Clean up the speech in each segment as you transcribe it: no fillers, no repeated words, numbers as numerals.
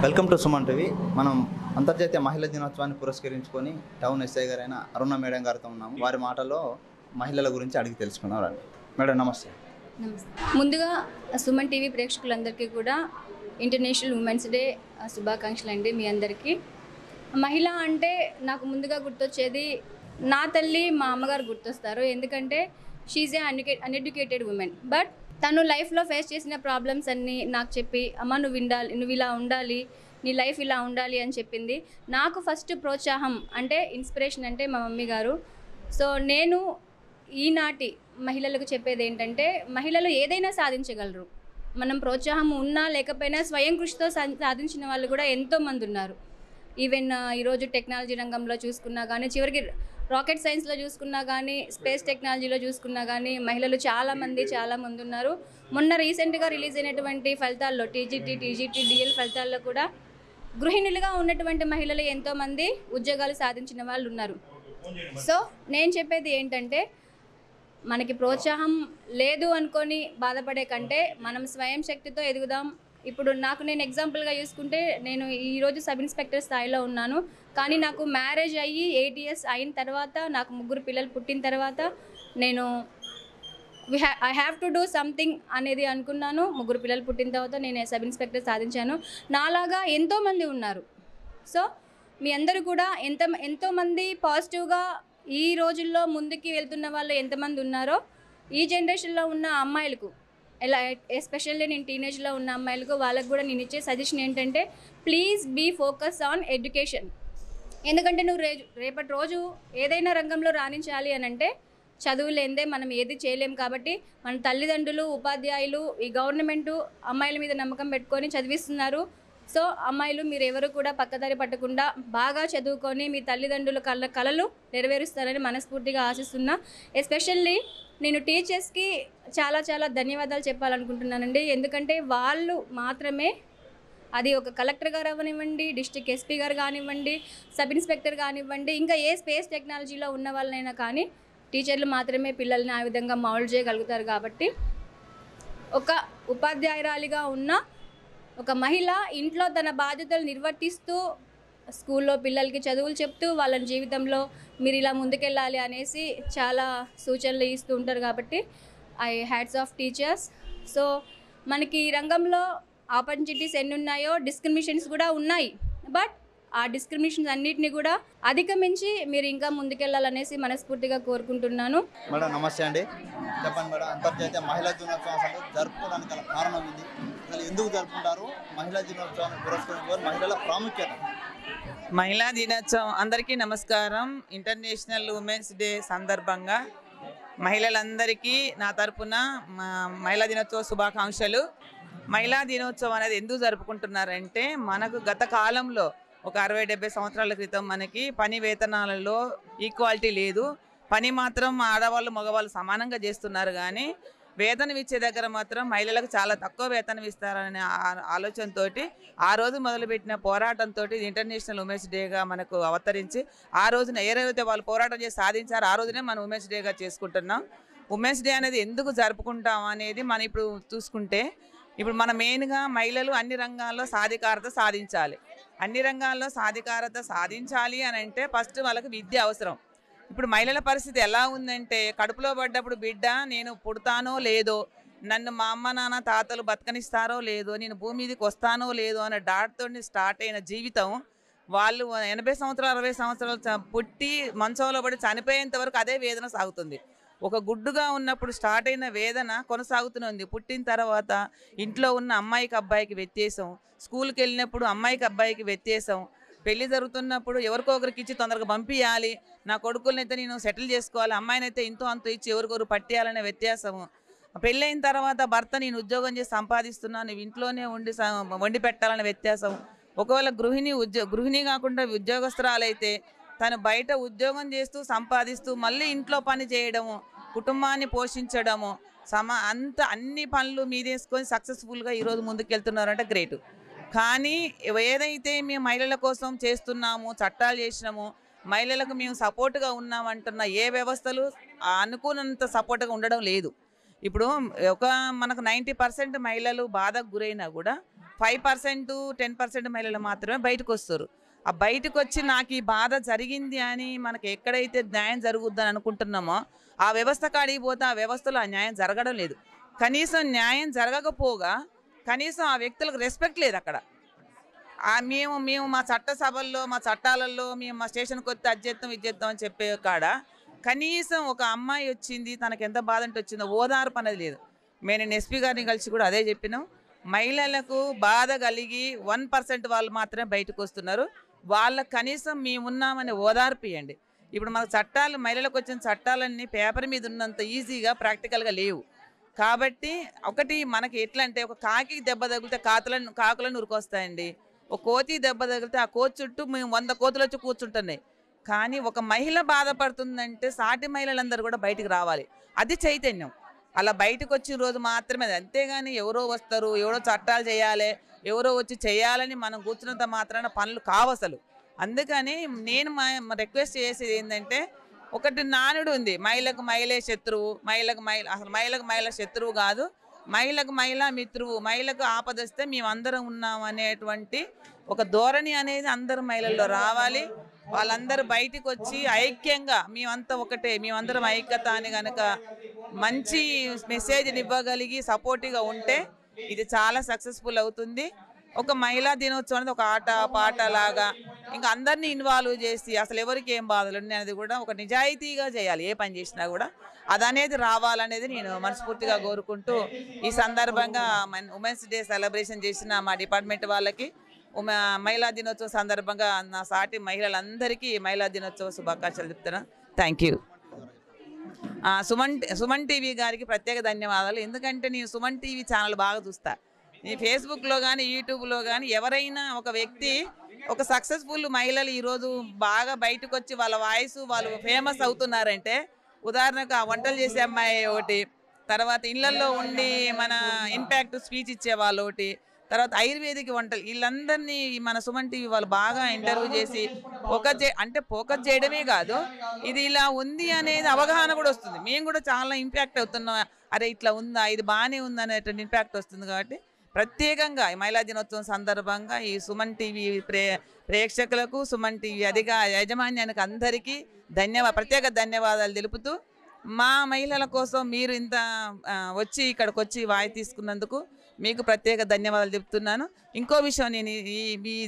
Welcome to Suman TV. మనం అంతర్జాతీయ మహిళా దినోత్సవాన్ని పురస్కరించుకొని టౌన్ ఎస్ఐ గారైన అరుణ మేడం గారితో ఉన్నాము. వారి మాటల్లో మహిళల గురించి అడిగి తెలుసుకున్నాం. రండి మేడం. నమస్తే. నమస్తే. ముందుగా సుమన్ టీవీ ప్రేక్షకులందరికీ కూడా ఇంటర్నేషనల్ ఉమెన్స్ డే శుభాకాంక్షలు అండి. మీ అందరికీ మహిళ అంటే నాకు ముందుగా గుర్తొచ్చేది నా తల్లి, మా అమ్మగారు గుర్తొస్తారు. ఎందుకంటే she a uneducated women. But తను లైఫ్లో ఫేస్ చేసిన ప్రాబ్లమ్స్ అన్నీ నాకు చెప్పి, అమ్మ నువ్వు ఇలా ఉండాలి, నీ లైఫ్ ఇలా ఉండాలి అని చెప్పింది. నాకు ఫస్ట్ ప్రోత్సాహం అంటే ఇన్స్పిరేషన్ అంటే మా మమ్మీ గారు. సో నేను ఈనాటి మహిళలకు చెప్పేది ఏంటంటే, మహిళలు ఏదైనా సాధించగలరు. మనం ప్రోత్సాహం ఉన్నా లేకపోయినా స్వయం కృషితో సాధించిన వాళ్ళు కూడా ఎంతోమంది ఉన్నారు. ఈవెన్ ఈరోజు టెక్నాలజీ రంగంలో చూసుకున్నా కానీ, చివరికి రాకెట్ సైన్స్లో చూసుకున్నా కానీ, స్పేస్ టెక్నాలజీలో చూసుకున్నా కానీ మహిళలు చాలామంది ఉన్నారు. మొన్న రీసెంట్గా రిలీజ్ అయినటువంటి ఫలితాల్లో టీజీటీ, డిఎల్ ఫలితాల్లో కూడా గృహిణులుగా ఉన్నటువంటి మహిళలు ఎంతోమంది ఉద్యోగాలు సాధించిన వాళ్ళు ఉన్నారు. సో నేను చెప్పేది ఏంటంటే, మనకి ప్రోత్సాహం లేదు అనుకొని బాధపడే కంటే మనం స్వయం శక్తితో ఎదుగుదాం. ఇప్పుడు నేను ఎగ్జాంపుల్గా చూసుకుంటే, నేను ఈరోజు సబ్ ఇన్స్పెక్టర్ స్థాయిలో ఉన్నాను. కానీ నాకు మ్యారేజ్ అయ్యి 8 years అయిన తర్వాత, నాకు 3 పిల్లలు పుట్టిన తర్వాత నేను I have to do something అనేది అనుకున్నాను. 3 పిల్లలు పుట్టిన తర్వాత నేను సబ్ ఇన్స్పెక్టర్ సాధించాను. నాలాగా ఎంతోమంది ఉన్నారు. సో మీ అందరూ కూడా ఎంతోమంది పాజిటివ్గా ఈ రోజుల్లో ముందుకి వెళ్తున్న వాళ్ళు ఎంతమంది ఉన్నారో, ఈ జనరేషన్లో ఉన్న అమ్మాయిలకు, ఎస్పెషల్లీ నేను టీనేజ్లో ఉన్న అమ్మాయిలకు, వాళ్ళకు కూడా నేను ఇచ్చే సజెషన్ ఏంటంటే, please be focus on education. ఎందుకంటే నువ్వు రేపటి రోజు ఏదైనా రంగంలో రాణించాలి అని అంటే చదువు లేనిదే మనం ఏది చేయలేం. కాబట్టి మన తల్లిదండ్రులు, ఉపాధ్యాయులు, ఈ గవర్నమెంటు అమ్మాయిల మీద నమ్మకం పెట్టుకొని చదివిస్తున్నారు. సో అమ్మాయిలు మీరు ఎవరు కూడా పక్కదారి పట్టకుండా బాగా చదువుకొని మీ తల్లిదండ్రుల కలలు నెరవేరుస్తారని మనస్ఫూర్తిగా ఆశిస్తున్నా. ఎస్పెషల్లీ నేను టీచర్స్కి చాలా ధన్యవాదాలు చెప్పాలనుకుంటున్నానండి. ఎందుకంటే వాళ్ళు మాత్రమే, అది ఒక కలెక్టర్ గారు అవ్వనివ్వండి, డిస్ట్రిక్ట్ ఎస్పీ గారు కానివ్వండి, సబ్ ఇన్స్పెక్టర్ కానివ్వండి, ఇంకా ఏ స్పేస్ టెక్నాలజీలో ఉన్న వాళ్ళనైనా కానీ టీచర్లు మాత్రమే పిల్లల్ని ఆ విధంగా మౌల్డ్ చేయగలుగుతారు. కాబట్టి ఒక ఉపాధ్యాయురాలిగా ఉన్న ఒక మహిళ ఇంట్లో తన బాధ్యతలు నిర్వర్తిస్తూ, స్కూల్లో పిల్లలకి చదువులు చెప్తూ, వాళ్ళ జీవితంలో మీరు ఇలా ముందుకెళ్ళాలి అనేసి చాలా సూచనలు ఇస్తూ ఉంటారు. కాబట్టి I hats off teachers. So మనకి ఈ రంగంలో ఆపర్చునిటీస్ ఎన్ని ఉన్నాయో డిస్క్రిమినేషన్స్ కూడా ఉన్నాయి. బట్ ఆ డిస్క్రిమినేషన్స్ అన్నిటిని కూడా అధిగమించి మీరు ఇంకా ముందుకెళ్ళాలనేసి మనస్ఫూర్తిగా కోరుకుంటున్నాను. మేడం నమస్తే అండి. చెప్పండి మేడం, అంతర్జాతీయ మహిళా దినోత్సవం అసలు జరుపుకోవడానికి గల కారణం ఇది, అసలు ఎందుకు జరుపుకుంటారు? మహిళా దినోత్సవాన్ని పురస్కరించుకొని మహిళల ప్రాముఖ్యత. మహిళా దినోత్సవం అందరికీ నమస్కారం. ఇంటర్నేషనల్ ఉమెన్స్ డే సందర్భంగా మహిళలందరికీ నా తరపున మహిళా దినోత్సవ శుభాకాంక్షలు. మహిళా దినోత్సవం అనేది ఎందుకు జరుపుకుంటున్నారంటే, మనకు గత కాలంలో ఒక 60-70 సంవత్సరాల క్రితం మనకి పని వేతనాలలో ఈక్వాలిటీ లేదు. పని మాత్రం ఆడవాళ్ళు మగవాళ్ళు సమానంగా చేస్తున్నారు, కానీ వేతనం ఇచ్చే దగ్గర మాత్రం మహిళలకు చాలా తక్కువ వేతనం ఇస్తారనే ఆలోచనతో ఆ రోజు మొదలుపెట్టిన పోరాటంతో ఇంటర్నేషనల్ ఉమెన్స్ డేగా మనకు అవతరించి, ఆ రోజున ఏదైతే వాళ్ళు పోరాటం చేసి సాధించారో ఆ రోజునే మనం ఉమెన్స్ డేగా చేసుకుంటున్నాం. ఉమెన్స్ డే అనేది ఎందుకు జరుపుకుంటాం అనేది మనం ఇప్పుడు చూసుకుంటే, ఇప్పుడు మన మెయిన్గా మహిళలు అన్ని రంగాల్లో సాధికారత సాధించాలి. అన్ని రంగాల్లో సాధికారత సాధించాలి అని అంటే ఫస్ట్ వాళ్ళకి విద్య అవసరం. ఇప్పుడు మహిళల పరిస్థితి ఎలా ఉందంటే, కడుపులో పడ్డప్పుడు బిడ్డ నేను పుడతానో లేదో, నన్ను మా అమ్మ నాన్న తాతలు బతకనిస్తారో లేదో, నేను భూమి మీదకి వస్తానో లేదో అనే డాట్తో స్టార్ట్ అయిన జీవితం, వాళ్ళు 80 సంవత్సరాలు 60 సంవత్సరాలు పుట్టి మంచంలో పడి చనిపోయేంత వరకు అదే వేదన సాగుతుంది. ఒక గుడ్డుగా ఉన్నప్పుడు స్టార్ట్ అయిన వేదన కొనసాగుతుంది. పుట్టిన తర్వాత ఇంట్లో ఉన్న అమ్మాయికి అబ్బాయికి వ్యత్యాసం, స్కూల్కి వెళ్ళినప్పుడు అమ్మాయికి అబ్బాయికి వ్యత్యాసం, పెళ్లి జరుగుతున్నప్పుడు ఎవరికో ఒకరికి ఇచ్చి తొందరగా పంపించాలి, నా కొడుకులనైతే నేను సెటిల్ చేసుకోవాలి, అమ్మాయినైతే ఇంతో అంత ఇచ్చి ఎవరికొరు పట్టేయాలనే వ్యత్యాసము. పెళ్ళైన తర్వాత భర్త నేను ఉద్యోగం చేసి సంపాదిస్తున్నాను, నువ్వు ఇంట్లోనే వండి పెట్టాలనే వ్యత్యాసం. ఒకవేళ గృహిణి కాకుండా ఉద్యోగస్తురాలైతే తను బయట ఉద్యోగం చేస్తూ సంపాదిస్తూ మళ్ళీ ఇంట్లో పని చేయడము, కుటుంబాన్ని పోషించడము, అన్ని పనులు మీదేసుకొని సక్సెస్ఫుల్గా ఈరోజు ముందుకెళ్తున్నారంటే గ్రేటు. కానీ ఏదైతే మేము మహిళల కోసం చేస్తున్నామో, చట్టాలు చేసినామో, మహిళలకు మేము సపోర్ట్గా ఉన్నామంటున్న ఏ వ్యవస్థలు అనుకున్నంత సపోర్ట్గా ఉండడం లేదు. ఇప్పుడు మనకు 90% మహిళలు బాధకు గురైనా కూడా 5% 10% మహిళలు మాత్రమే బయటకు వస్తారు. ఆ బయటకు వచ్చి నాకు ఈ బాధ జరిగింది అని మనకి ఎక్కడైతే న్యాయం జరుగుద్దని అనుకుంటున్నామో ఆ వ్యవస్థ కాడికి పోతే ఆ వ్యవస్థలో ఆ న్యాయం జరగడం లేదు. కనీసం న్యాయం జరగకపోగా కనీసం ఆ వ్యక్తులకు రెస్పెక్ట్ లేదు అక్కడ. మేము మా చట్టసభల్లో మా చట్టాలలో మేము మా స్టేషన్కి వస్తే అది చేద్దాం అని చెప్పే కాడ కనీసం ఒక అమ్మాయి వచ్చింది తనకు ఎంత బాధ అంటే వచ్చిందో ఓదార్పు అనేది లేదు. నేను ఎస్పీ గారిని కలిసి కూడా అదే చెప్పినాం. మహిళలకు బాధ కలిగి 1% వాళ్ళు మాత్రమే బయటకు వస్తున్నారు. వాళ్ళకు కనీసం మేమున్నామని ఓదార్పు ఇవ్వండి. ఇప్పుడు మన చట్టాలు మహిళలకు వచ్చిన చట్టాలన్నీ పేపర్ మీద ఉన్నంత ఈజీగా ప్రాక్టికల్గా లేవు. కాబట్టి ఒకటి మనకి ఎట్లా అంటే ఒక కాకి దెబ్బ తగిలితే కాకులను ఉరికొస్తాయండి. ఒక కోతి దెబ్బ తగిలితే ఆ కోతి చుట్టూ మేము 100 కోతులు వచ్చి కూర్చుంటున్నాయి. కానీ ఒక మహిళ బాధపడుతుందంటే సాటి మహిళలందరూ కూడా బయటికి రావాలి. అది చైతన్యం. అలా బయటకు వచ్చిన రోజు మాత్రమే అది. అంతేగాని ఎవరో వస్తారు, ఎవరో చట్టాలు చేయాలి, ఎవరో వచ్చి చేయాలని మనం కూర్చున్నంత మాత్రాన పనులు కావు అసలు. అందుకని నేను రిక్వెస్ట్ చేసేది ఏంటంటే, ఒకటి నానుడు ఉంది, మహిళకు మహిళే శత్రువు, అసలు మహిళకు మహిళ శత్రువు కాదు, మహిళకు మహిళ మిత్రువు, మహిళకు ఆపదొస్తే మేమందరం ఉన్నాం అనేటువంటి ఒక ధోరణి అనేది అందరు మహిళల్లో రావాలి. వాళ్ళందరూ బయటికి వచ్చి ఐక్యంగా మేమంతా ఒకటే, మేమందరం ఐక్యత అని కనుక మంచి మెసేజ్ని ఇవ్వగలిగి సపోర్టివ్గా ఉంటే ఇది చాలా సక్సెస్ఫుల్ అవుతుంది. ఒక మహిళా దినోత్సవం అనేది ఒక ఆట పాట లాగా ఇంకా అందరినీ ఇన్వాల్వ్ చేసి అసలు ఎవరికి ఏం బాధలు ఉన్నాయి అనేది కూడా ఒక నిజాయితీగా చేయాలి. ఏ పని చేసినా కూడా అదనేది రావాలనేది నేను మనస్ఫూర్తిగా కోరుకుంటూ ఈ సందర్భంగా ఉమెన్స్ డే సెలబ్రేషన్ చేసిన మా డిపార్ట్మెంట్ వాళ్ళకి మహిళా దినోత్సవం సందర్భంగా నా సాటి మహిళలందరికీ మహిళా దినోత్సవ శుభాకాంక్షలు చెప్తున్నాను. Thank you. సుమన్ టీవీ గారికి ప్రత్యేక ధన్యవాదాలు. ఎందుకంటే నేను సుమన్ టీవీ ఛానల్ బాగా చూస్తా. ఈ ఫేస్బుక్లో కానీ యూట్యూబ్లో కానీ ఎవరైనా ఒక వ్యక్తి ఒక సక్సెస్ఫుల్ మహిళలు ఈరోజు బాగా బయటకు వచ్చి వాళ్ళ వాయిస్ వాళ్ళు ఫేమస్ అవుతున్నారంటే, ఉదాహరణకు ఆ వంటలు చేసే అమ్మాయి ఒకటి, తర్వాత ఇళ్లల్లో ఉండి మన ఇంపాక్ట్ స్పీచ్ ఇచ్చే వాళ్ళు ఒకటి, తర్వాత ఆయుర్వేదిక్ వంటలు, వీళ్ళందరినీ మన సుమన్ టీవీ వాళ్ళు బాగా ఇంటర్వ్యూ చేసి ఫోకస్ చేయడమే కాదు, ఇది ఇలా ఉంది అనేది అవగాహన కూడా వస్తుంది. మేము కూడా చాలా ఇంపాక్ట్ అవుతున్నాం, అరే ఇట్లా ఉందా, ఇది బాగానే ఉంది అనేటువంటి ఇంపాక్ట్ వస్తుంది. కాబట్టి ప్రత్యేకంగా మహిళా దినోత్సవం సందర్భంగా ఈ సుమన్ టీవీ ప్రేక్షకులకు, సుమన్ టీవీ యాజమాన్యానికి అందరికీ ప్రత్యేక ధన్యవాదాలు తెలుపుతూ, మా మహిళల కోసం మీరు ఇంత వచ్చి ఇక్కడికి వచ్చి వాయి తీసుకున్నందుకు మీకు ప్రత్యేక ధన్యవాదాలు చెప్తున్నాను. ఇంకో విషయం నేను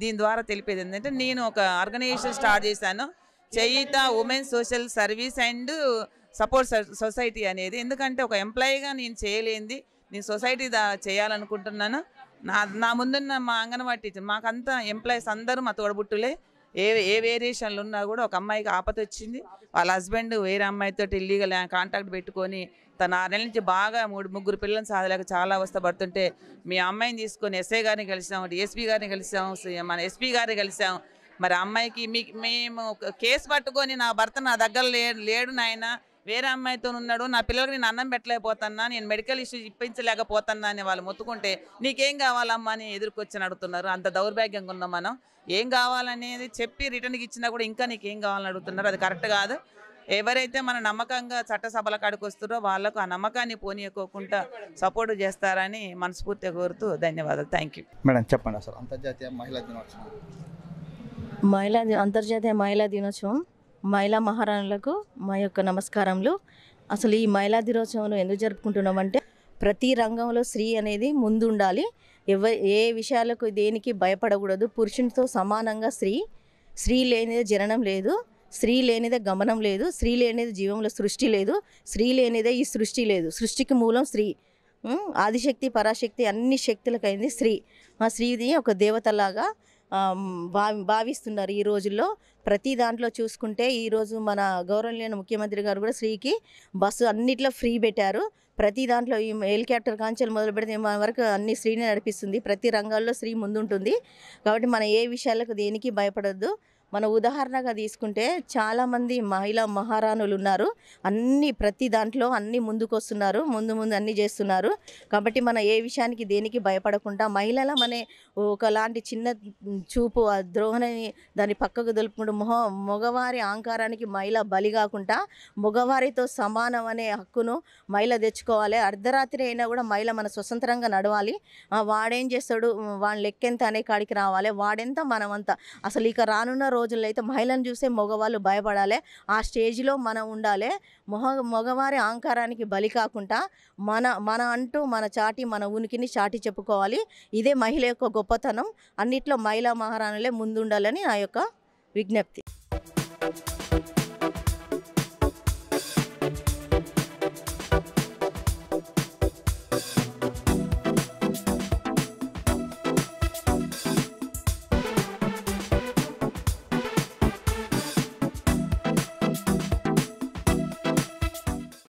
దీని ద్వారా తెలిపేది ఏంటంటే, నేను ఒక ఆర్గనైజేషన్ స్టార్ట్ చేశాను, Cheyutha women social service and support society అనేది. ఎందుకంటే ఒక ఎంప్లాయీగా నేను చేయలేంది, నేను సొసైటీ చేయాలనుకుంటున్నాను. నా ముందున్న మా అంగన్వాడీ టీచర్, మాకంతా ఎంప్లాయీస్ అందరూ మా తోడబుట్టులే. ఏ వేరియేషన్లు ఉన్నా కూడా ఒక అమ్మాయికి ఆపద వచ్చింది, వాళ్ళ హస్బెండ్ వేరే అమ్మాయితో ఇల్లీగల్ కాంటాక్ట్ పెట్టుకొని తన 6 నెలల నుంచి బాగా 3-3 పిల్లలను సాధలేక చాలా అవస్థపడుతుంటే మీ అమ్మాయిని తీసుకొని ఎస్ఐ గారిని కలిసాం, డిఎస్పీ గారిని కలిసాం, మన ఎస్పీ గారిని కలిసాం. మరి అమ్మాయికి మేము కేసు పట్టుకొని నా భర్త నా దగ్గర లేడు నాయన, వేరే అమ్మాయితో ఉన్నాడు, నా పిల్లలకి నేను అన్నం పెట్టలేకపోతున్నా, నేను మెడికల్ ఇష్యూ ఇప్పించలేకపోతున్నా అని వాళ్ళు మొత్తుకుంటే నీకేం కావాలమ్మా అని ఎదుర్కొచ్చి అడుగుతున్నారు. అంత దౌర్భాగ్యంగా ఉన్నాం మనం. ఏం కావాలనేది చెప్పి రిటర్న్కి ఇచ్చినా కూడా ఇంకా నీకేం కావాలని అడుగుతున్నారు. అది కరెక్ట్ కాదు. ఎవరైతే మన నమ్మకంగా చట్టసభల కాడికి వస్తారో వాళ్ళకు ఆ నమ్మకాన్ని పోనీయకోకుండా సపోర్ట్ చేస్తారని మనస్ఫూర్తిగా కోరుతూ ధన్యవాదాలు. Thank you. మేడం చెప్పండి, అసలు అంతర్జాతీయ మహిళా దినోత్సవం అంతర్జాతీయ మహిళా దినోత్సవం మహిళా మహారాణులకు మా యొక్క నమస్కారములు. అసలు ఈ మహిళా దినోత్సవంలో ఎందుకు జరుపుకుంటున్నామంటే, ప్రతి రంగంలో స్త్రీ అనేది ముందుండాలి. ఏ విషయాలకు దేనికి భయపడకూడదు. పురుషునితో సమానంగా స్త్రీ లేనిదే జననం లేదు, స్త్రీ లేనిదే గమనం లేదు, స్త్రీ లేనిదే జీవంలో సృష్టి లేదు, స్త్రీ లేనిదే ఈ సృష్టి లేదు. సృష్టికి మూలం స్త్రీ. ఆదిశక్తి పరాశక్తి అన్ని శక్తులకైంది స్త్రీ. ఆ స్త్రీది ఒక దేవతలాగా భావిస్తున్నారు ఈ రోజుల్లో. ప్రతి దాంట్లో చూసుకుంటే ఈరోజు మన గౌరవనీయ ముఖ్యమంత్రి గారు కూడా స్త్రీకి బస్సు అన్నిట్లో ఫ్రీ పెట్టారు. ప్రతి దాంట్లో ఈ హెలికాప్టర్ కాంచెలు మొదలు పెడితే మన వరకు అన్ని స్త్రీనే నడిపిస్తుంది. ప్రతి రంగాల్లో స్త్రీ ముందుంటుంది. కాబట్టి మనం ఏ విషయాలకు దేనికి భయపడొద్దు. మన ఉదాహరణగా తీసుకుంటే చాలామంది మహిళా మహారాణులు ఉన్నారు. ప్రతి దాంట్లో అన్నీ ముందుకు వస్తున్నారు, ముందు అన్నీ చేస్తున్నారు. కాబట్టి మన ఏ విషయానికి దేనికి భయపడకుండా మహిళల మనే ఒకలాంటి చిన్న చూపు ఆ ద్రోహణని దాన్ని పక్కకు దొలుపుకుంటూ మగవారి అహంకారానికి మహిళ బలి కాకుండా మగవారితో సమానం అనే హక్కును మహిళ తెచ్చుకోవాలి. అర్ధరాత్రి అయినా కూడా మహిళ మన స్వతంత్రంగా నడవాలి. వాడేం చేస్తాడు, వాడి లెక్కెంత అనే కాడికి రావాలి, వాడెంత మనమంతా. అసలు ఇక రానున్న రోజుల్లో అయితే మహిళను చూసే మగవాళ్ళు భయపడాలి. ఆ స్టేజ్లో మనం ఉండాలి. మగవారి అహంకారానికి బలి కాకుండా మన అంటూ మన ఉనికిని చాటి చెప్పుకోవాలి. ఇదే మహిళ యొక్క గొప్పతనం. అన్నిట్లో మహిళా మహారాణులే ముందుండాలని నా యొక్క విజ్ఞప్తి.